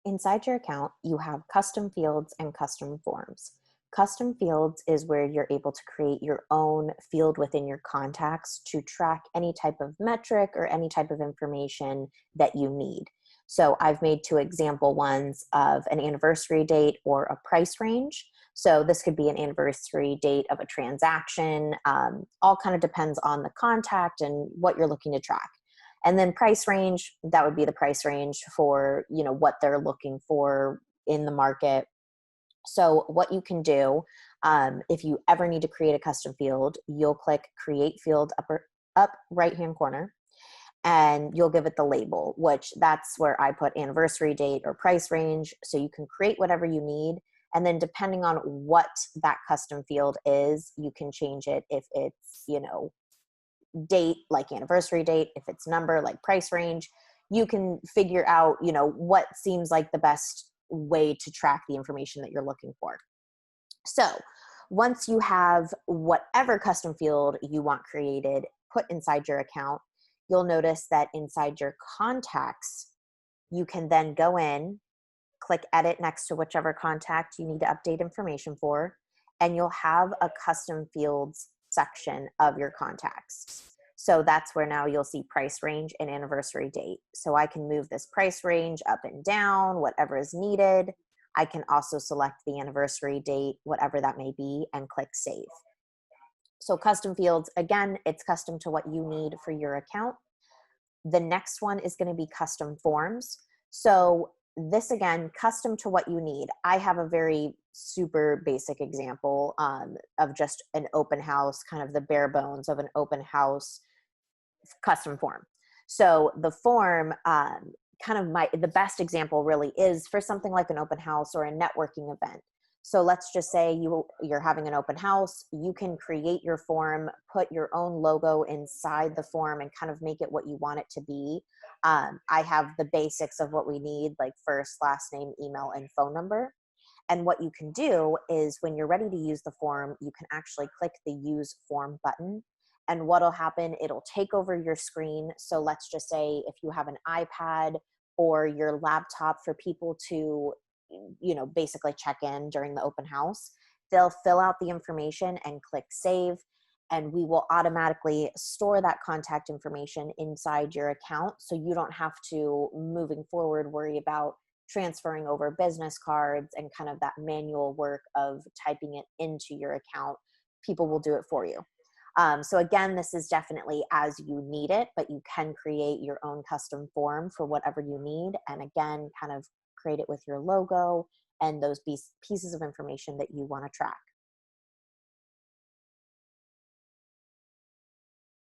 Inside your account, you have custom fields and custom forms. Custom fields is where you're able to create your own field within your contacts to track any type of metric or any type of information that you need. So I've made two example ones of an anniversary date or a price range. So this could be an anniversary date of a transaction. All kind of depends on the contact and what you're looking to track. And then price range, that would be the price range for, what they're looking for in the market. So what you can do, if you ever need to create a custom field, you'll click create field up right-hand corner, and you'll give it the label, which that's where I put anniversary date or price range. So you can create whatever you need. And then depending on what that custom field is, you can change it if it's, date like anniversary date, if it's number like price range. You can figure out what seems like the best way to track the information that you're looking for. So once you have whatever custom field you want created put inside your account, you'll notice that inside your contacts you can then go in, click edit next to whichever contact you need to update information for, and you'll have a custom fields section of your contacts. So that's where now you'll see price range and anniversary date. So I can move this price range up and down, whatever is needed. I can also select the anniversary date, whatever that may be, and click save. So custom fields, again, it's custom to what you need for your account. The next one is going to be custom forms. So this, again, custom to what you need. I have a very super basic example of just an open house, kind of the bare bones of an open house custom form. So the form, the best example really is for something like an open house or a networking event. So let's just say you're having an open house. You can create your form, put your own logo inside the form, and kind of make it what you want it to be. I have the basics of what we need, like first, last name, email, and phone number. And what you can do is when you're ready to use the form, you can actually click the use form button. And what'll happen, it'll take over your screen. So let's just say if you have an iPad or your laptop for people to basically check in during the open house, they'll fill out the information and click save, and we will automatically store that contact information inside your account. So you don't have to, moving forward, worry about transferring over business cards and kind of that manual work of typing it into your account. People will do it for you. So again, this is definitely as you need it, but you can create your own custom form for whatever you need. And again, kind of create it with your logo and those pieces of information that you want to track.